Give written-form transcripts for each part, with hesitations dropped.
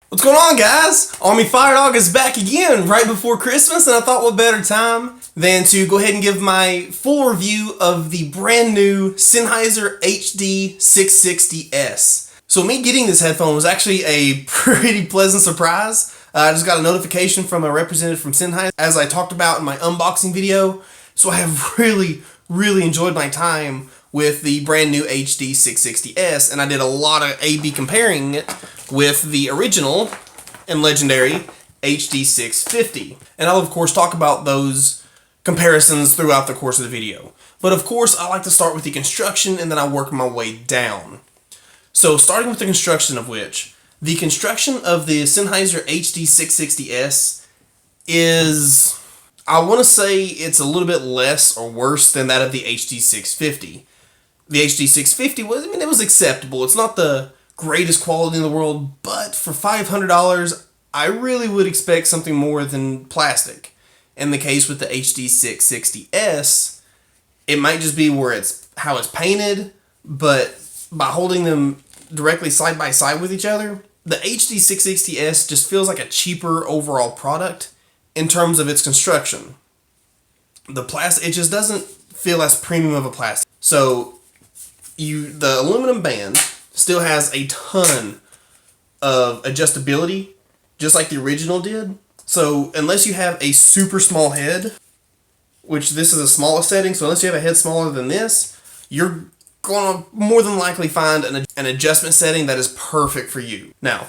What's going on, guys? Army-Firedawg is back again right before Christmas, and I thought what better time than to go ahead and give my full review of the brand new Sennheiser HD660S. So me getting this headphone was actually a pretty pleasant surprise. I just got a notification from a representative from Sennheiser, as I talked about in my unboxing video. So I have really enjoyed my time with the brand new HD660S, and I did a lot of A/B comparing it with the original and legendary HD650. And I'll of course talk about those comparisons throughout the course of the video. But of course I like to start with the construction and then I work my way down. So starting with the construction of which, the construction of the Sennheiser HD660S is, I want to say it's a little bit less or worse than that of the HD650. The HD650 was, it was acceptable. It's not the greatest quality in the world, but for $500, I really would expect something more than plastic. In the case with the HD660S, it might just be where it's how it's painted, but by holding them directly side by side with each other, the HD660S just feels like a cheaper overall product in terms of its construction. The plastic, it just doesn't feel as premium of a plastic. So the aluminum band still has a ton of adjustability, just like the original did. So unless you have a super small head, which this is a smallest setting, so unless you have a head smaller than this, you're going to more than likely find an adjustment setting that is perfect for you. Now,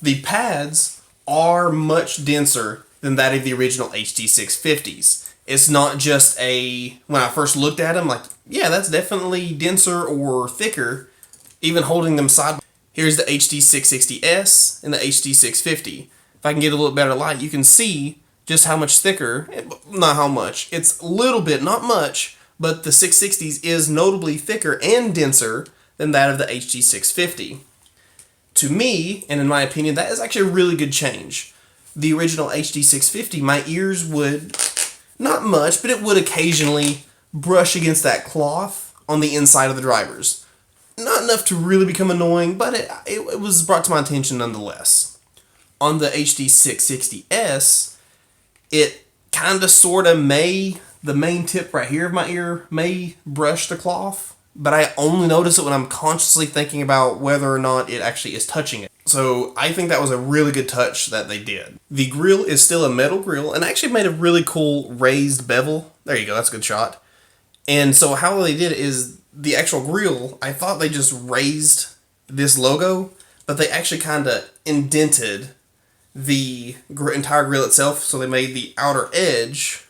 the pads are much denser than that of the original HD650s. It's not just when I first looked at them, like, yeah, that's definitely denser or thicker, even holding them side by side. Here's the HD660S and the HD650. If I can get a little better light, you can see just how much thicker, not how much, it's a little bit, not much, but the 660s is notably thicker and denser than that of the HD650. To me, and in my opinion, that is actually a really good change. The original HD650, my ears would, not much, but it would occasionally brush against that cloth on the inside of the drivers. Not enough to really become annoying, but it was brought to my attention nonetheless. On the HD660S, it kind of sort of the main tip right here of my ear may brush the cloth, but I only notice it when I'm consciously thinking about whether or not it actually is touching it. So I think that was a really good touch that they did. The grill is still a metal grill and actually made a really cool raised bevel. There you go, that's a good shot. And so how they did it is the actual grill, I thought they just raised this logo, but they actually kind of indented the entire grill itself, so they made the outer edge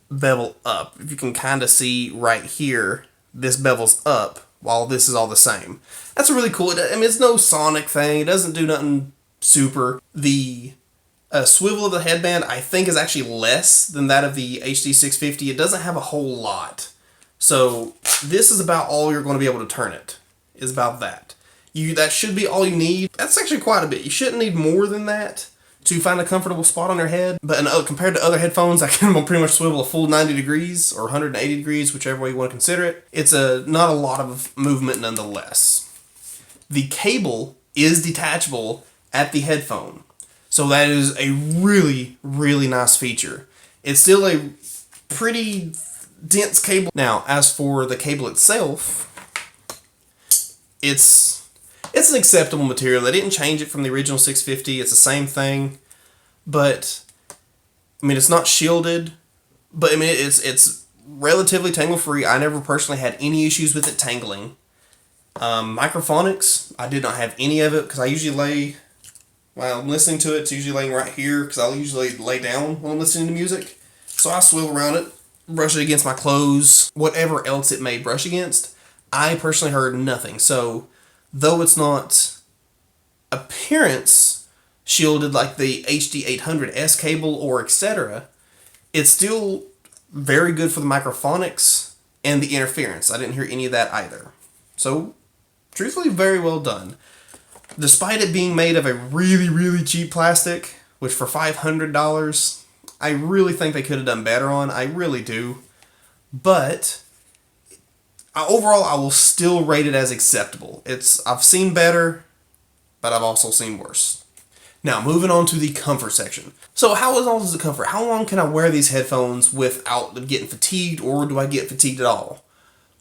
bevel up. If you can kind of see right here, this bevel's up while this is all the same. That's really cool. It's no sonic thing. It doesn't do nothing super. The swivel of the headband, I think, is actually less than that of the HD650. It doesn't have a whole lot. So this is about all you're going to be able to turn it, is about that. That should be all you need. That's actually quite a bit. You shouldn't need more than that to find a comfortable spot on your head. But compared to other headphones, I can pretty much swivel a full 90 degrees or 180 degrees, whichever way you want to consider it. It's not a lot of movement nonetheless. The cable is detachable at the headphone. So that is a really nice feature. It's still a pretty dense cable. Now, as for the cable itself, it's an acceptable material. They didn't change it from the original 650. It's the same thing, but it's not shielded, but it's relatively tangle free. I never personally had any issues with it tangling. Microphonics, I did not have any of it because I usually while I'm listening to it, it's usually laying right here because I'll usually lay down when I'm listening to music. So I swivel around it, brush it against my clothes, whatever else it may brush against. I personally heard nothing. So though it's not appearance shielded like the HD800S cable or etc., it's still very good for the microphonics and the interference. I didn't hear any of that either. So, truthfully, very well done. Despite it being made of a really cheap plastic, which for $500, I really think they could have done better on. I really do. But overall, I will still rate it as acceptable. I've seen better. but I've also seen worse. Now, moving on to the comfort section. So how long is the comfort? How long can I wear these headphones without getting fatigued, or do I get fatigued at all?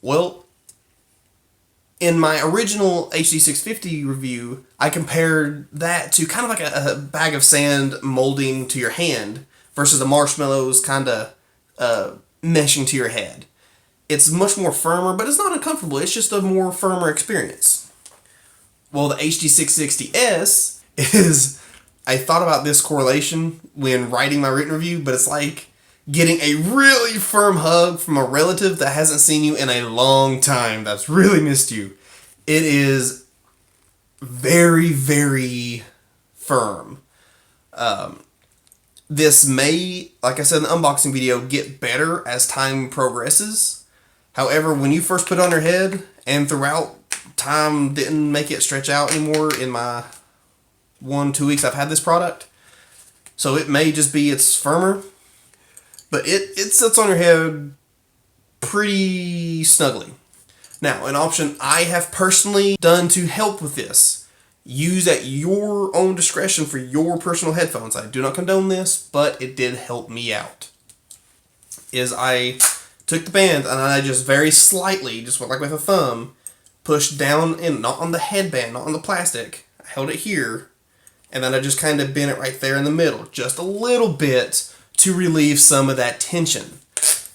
Well, in my original HD650 review, I compared that to kind of like a bag of sand molding to your hand versus the marshmallows kind of meshing to your head. It's much more firmer, but it's not uncomfortable. It's just a more firmer experience. Well, the HD660S is... I thought about this correlation when writing my written review, but it's like getting a really firm hug from a relative that hasn't seen you in a long time, that's really missed you. It is very, very firm. This may, like I said in the unboxing video, get better as time progresses. However, when you first put it on your head, and throughout time didn't make it stretch out anymore in my 1-2 weeks I've had this product, so it may just be it's firmer, but it sits on your head pretty snugly. Now, an option I have personally done to help with this, use at your own discretion for your personal headphones, I do not condone this, but it did help me out, is I took the band and I just very slightly, just went like with a thumb, pushed down in, not on the headband, not on the plastic, I held it here, and then I just kind of bent it right there in the middle, just a little bit to relieve some of that tension.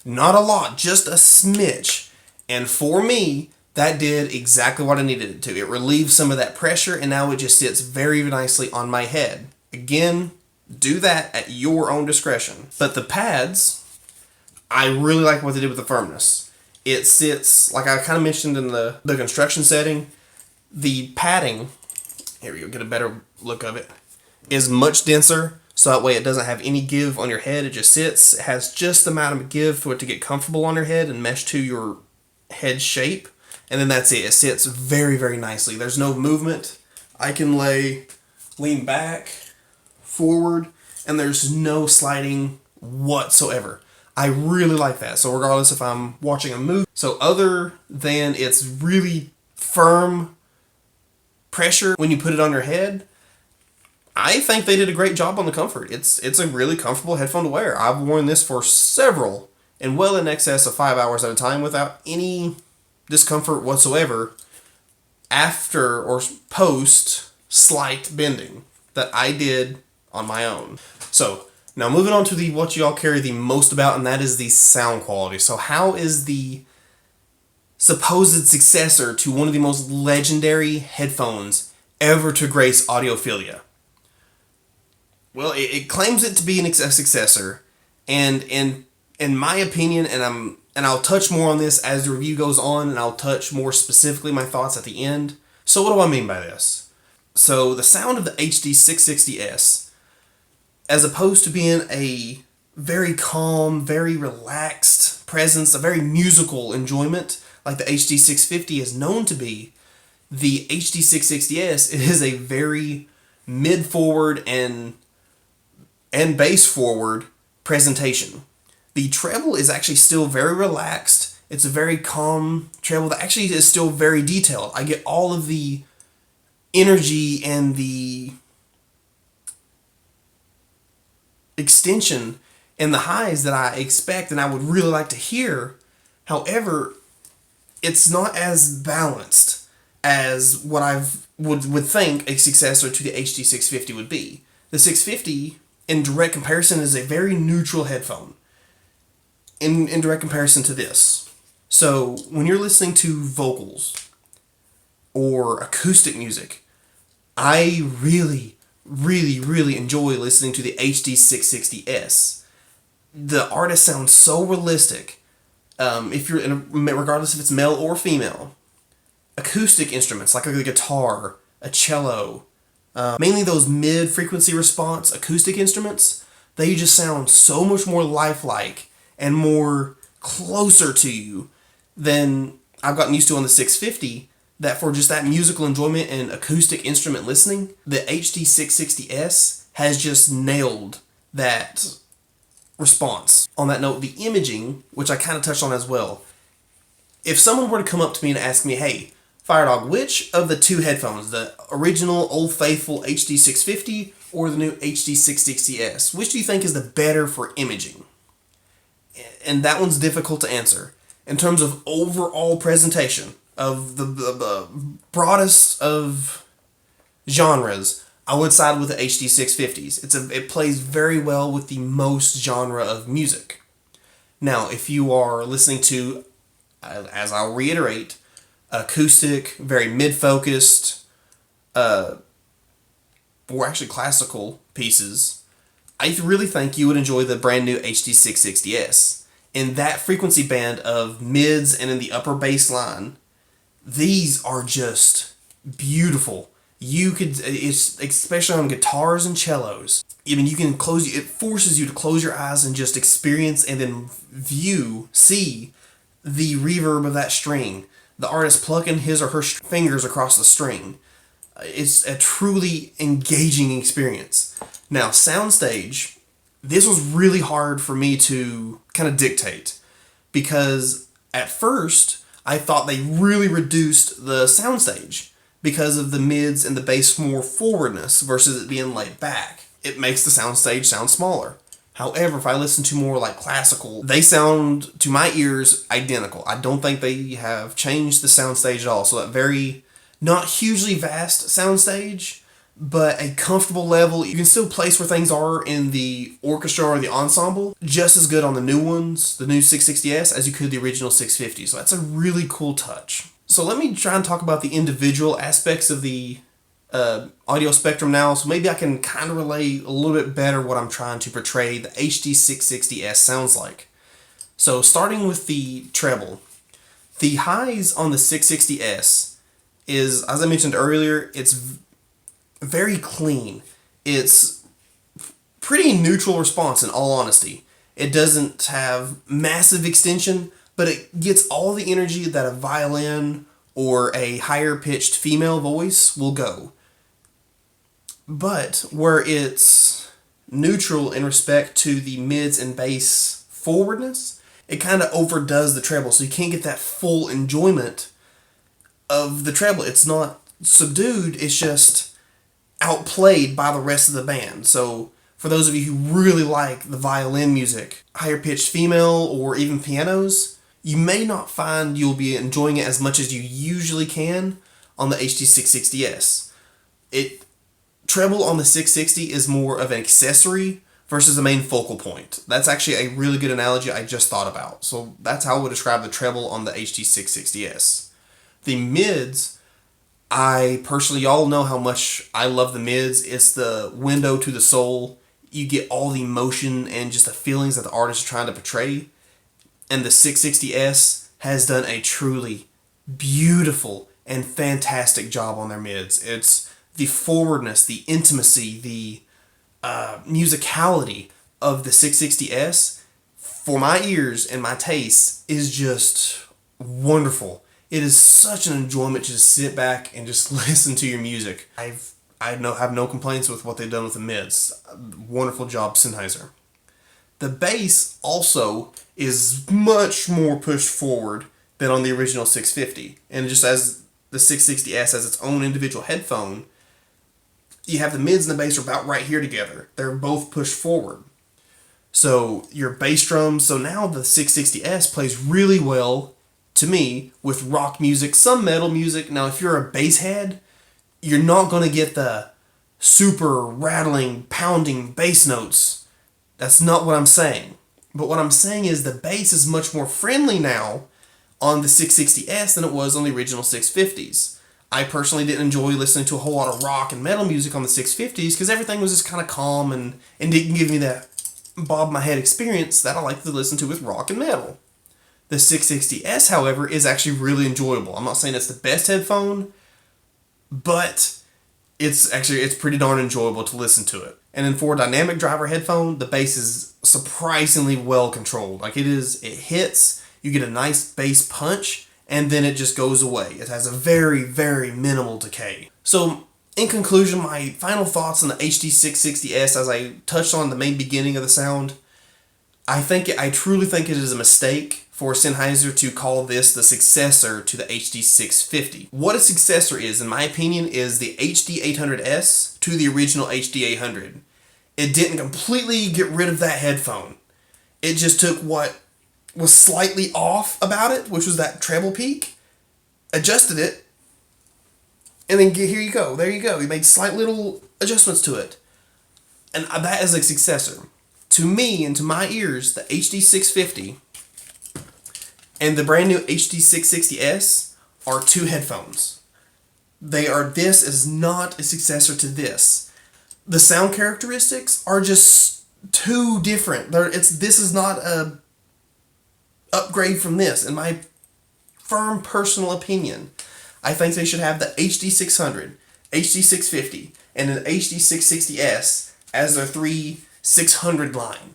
Not a lot, just a smidge. And for me, that did exactly what I needed it to. It relieved some of that pressure, and now it just sits very nicely on my head. Again, do that at your own discretion. But the pads, I really like what they did with the firmness. It sits, like I kind of mentioned in the construction setting, the padding, here we go, get a better look of it, is much denser, so that way it doesn't have any give on your head. It just sits. It has just the amount of give for it to get comfortable on your head and mesh to your head shape, and then that's it. It sits very, very nicely. There's no movement. I can lean back, forward, and there's no sliding whatsoever. I really like that. So regardless if I'm watching a movie, so other than it's really firm pressure when you put it on your head, I think they did a great job on the comfort. It's a really comfortable headphone to wear. I've worn this for several, and well in excess of 5 hours at a time without any discomfort whatsoever after or post slight bending that I did on my own. So now moving on to what y'all care the most about, and that is the sound quality. So how is the supposed successor to one of the most legendary headphones ever to grace audiophilia? Well, it claims it to be a successor, and in my opinion, and I'll touch more on this as the review goes on, and I'll touch more specifically my thoughts at the end. So what do I mean by this? So the sound of the HD660S, as opposed to being a very calm, very relaxed presence, a very musical enjoyment like the HD650 is known to be, the HD660S is a very mid-forward and bass-forward presentation. The treble is actually still very relaxed. It's a very calm treble that actually is still very detailed. I get all of the energy and the extension and the highs that I expect and I would really like to hear. However, it's not as balanced as what I would think a successor to the HD650 would be. The 650, in direct comparison, is a very neutral headphone in direct comparison to this. So when you're listening to vocals or acoustic music, I really, really, really enjoy listening to the HD660S. The artist sounds so realistic. If you're regardless if it's male or female, acoustic instruments like a guitar, a cello, mainly those mid-frequency response acoustic instruments, they just sound so much more lifelike and more closer to you than I've gotten used to on the 650, that for just that musical enjoyment and acoustic instrument listening, the HD660S has just nailed that response. On that note, the imaging, which I kind of touched on as well, if someone were to come up to me and ask me, hey, Firedawg, which of the two headphones, the original Old Faithful HD650 or the new HD660S, which do you think is the better for imaging? And that one's difficult to answer. In terms of overall presentation of the broadest of genres, I would side with the HD650s. It plays very well with the most genre of music. Now, if you are listening to, as I'll reiterate, acoustic, very mid-focused, or actually classical pieces, I really think you would enjoy the brand new HD660S. In that frequency band of mids and in the upper bass line, these are just beautiful. It's especially on guitars and cellos. I mean, it forces you to close your eyes and just experience and then see the reverb of that string. The artist plucking his or her fingers across the string. It's a truly engaging experience. Now, Soundstage, this was really hard for me to kind of dictate because at first I thought they really reduced the Soundstage because of the mids and the bass more forwardness versus it being laid back. It makes the Soundstage sound smaller. However, if I listen to more like classical, they sound, to my ears, identical. I don't think they have changed the soundstage at all. So that very, not hugely vast soundstage, but a comfortable level. You can still place where things are in the orchestra or the ensemble, just as good on the new ones, the new 660S, as you could the original 650. So that's a really cool touch. So let me try and talk about the individual aspects of the audio spectrum now, so maybe I can kind of relay a little bit better what I'm trying to portray the HD660S sounds like. So starting with the treble, the highs on the 660S is, as I mentioned earlier, it's very clean. It's pretty neutral response in all honesty. It doesn't have massive extension, but it gets all the energy that a violin or a higher pitched female voice will go. But where it's neutral in respect to the mids and bass forwardness, it kind of overdoes the treble, so you can't get that full enjoyment of the treble. It's not subdued, it's just outplayed by the rest of the band. So for those of you who really like the violin music, higher pitched female or even pianos, you may not find you'll be enjoying it as much as you usually can on the HD660S. Treble on the 660 is more of an accessory versus the main focal point. That's actually a really good analogy I just thought about. So that's how I would describe the treble on the HD660S. The mids, I personally, y'all know how much I love the mids. It's the window to the soul. You get all the emotion and just the feelings that the artist is trying to portray. And the 660S has done a truly beautiful and fantastic job on their mids. It's the forwardness, the intimacy, the musicality of the 660S, for my ears and my taste, is just wonderful. It is such an enjoyment to just sit back and just listen to your music. I have no complaints with what they've done with the mids. Wonderful job, Sennheiser. The bass also is much more pushed forward than on the original 650. And just as the 660S has its own individual headphone, you have the mids and the bass are about right here together. They're both pushed forward. So your bass drums, so now the 660S plays really well, to me, with rock music, some metal music. Now if you're a bass head, you're not going to get the super rattling, pounding bass notes. That's not what I'm saying. But what I'm saying is the bass is much more friendly now on the 660S than it was on the original 650s. I personally didn't enjoy listening to a whole lot of rock and metal music on the 650s because everything was just kind of calm and didn't give me that bob my head experience that I like to listen to with rock and metal. The 660S, however, is actually really enjoyable. I'm not saying it's the best headphone, but it's pretty darn enjoyable to listen to it. And then for a dynamic driver headphone, the bass is surprisingly well controlled. Like it hits, you get a nice bass punch, and then it just goes away. It has a very, very minimal decay. So, in conclusion, my final thoughts on the HD660S, as I touched on the main beginning of the sound, I truly think it is a mistake for Sennheiser to call this the successor to the HD650. What a successor is, in my opinion, is the HD800S to the original HD800. It didn't completely get rid of that headphone. It just took what was slightly off about it, which was that treble peak, adjusted it, and then here you go. There you go. We made slight little adjustments to it. And that is a successor. To me and to my ears, the HD650 and the brand new HD660S are two headphones. This is not a successor to this. The sound characteristics are just too different. This is not a upgrade from this, in my firm personal opinion. I think they should have the HD600, HD650, and an HD660S as their 3600 line.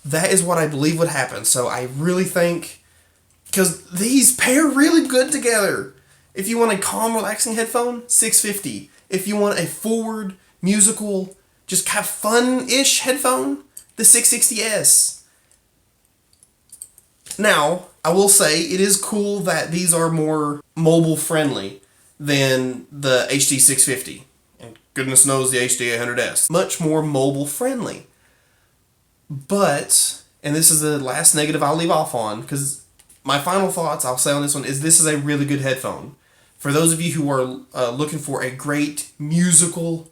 That is what I believe would happen. So I really think, because these pair really good together. If you want a calm, relaxing headphone, 650. If you want a forward, musical, just kind of fun-ish headphone, the 660S. Now, I will say it is cool that these are more mobile friendly than the HD650. And goodness knows the HD800S. Much more mobile friendly. But, and this is the last negative I'll leave off on, because my final thoughts I'll say on this one is this is a really good headphone. For those of you who are looking for a great musical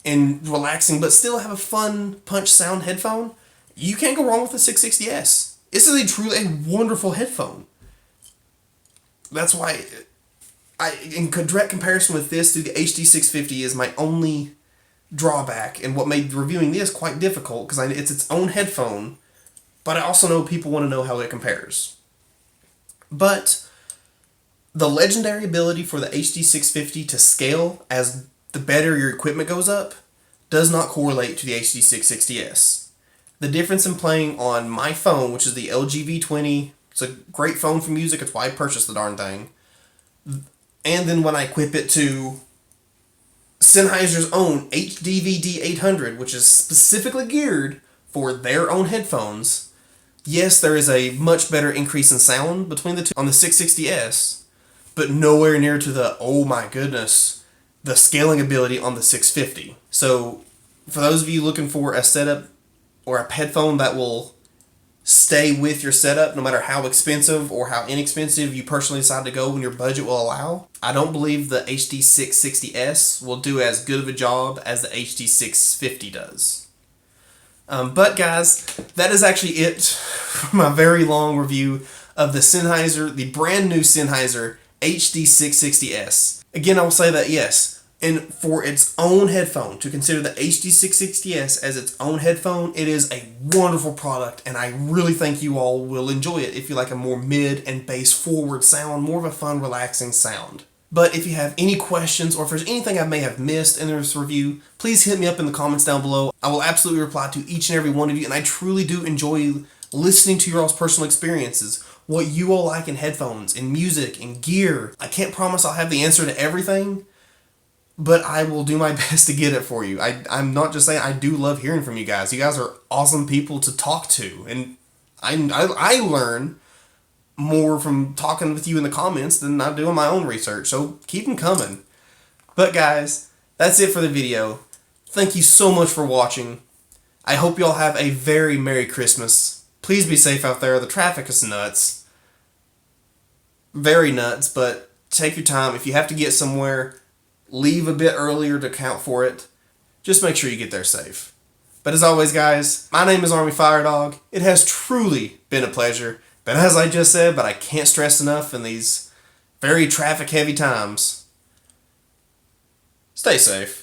and relaxing but still have a fun punch sound headphone, you can't go wrong with the 660S. This is truly a wonderful headphone. That's why in direct comparison with this to the HD650 is my only drawback, and what made reviewing this quite difficult, because it's its own headphone, but I also know people want to know how it compares. But the legendary ability for the HD650 to scale as the better your equipment goes up does not correlate to the HD660S. The difference in playing on my phone, which is the LG V20, it's a great phone for music, it's why I purchased the darn thing, and then when I equip it to Sennheiser's own HDVD 800, which is specifically geared for their own headphones, yes, there is a much better increase in sound between the two on the 660S, but nowhere near to the, oh my goodness, the scaling ability on the 650. So, for those of you looking for a setup or a headphone that will stay with your setup no matter how expensive or how inexpensive you personally decide to go when your budget will allow, I don't believe the HD660S will do as good of a job as the HD650 does. But guys, that is actually it for my very long review of the Sennheiser, the brand new Sennheiser HD660S. Again, I will say that yes, and for its own headphone, to consider the HD660S as its own headphone, it is a wonderful product, and I really think you all will enjoy it if you like a more mid and bass forward sound, more of a fun, relaxing sound. But if you have any questions, or if there's anything I may have missed in this review, please hit me up in the comments down below. I will absolutely reply to each and every one of you, and I truly do enjoy listening to your all's personal experiences, what you all like in headphones, in music, in gear. I can't promise I'll have the answer to everything, but I will do my best to get it for you. I'm not just saying, I do love hearing from you guys. You guys are awesome people to talk to, and I learn more from talking with you in the comments than I do in my own research, so keep them coming. But guys, that's it for the video. Thank you so much for watching. I hope y'all have a very Merry Christmas. Please be safe out there. The traffic is nuts. Very nuts, but take your time. If you have to get somewhere, leave a bit earlier to account for it. Just make sure you get there safe. But as always, guys, my name is Army-Firedawg. It has truly been a pleasure. But as I just said, but I can't stress enough in these very traffic-heavy times, stay safe.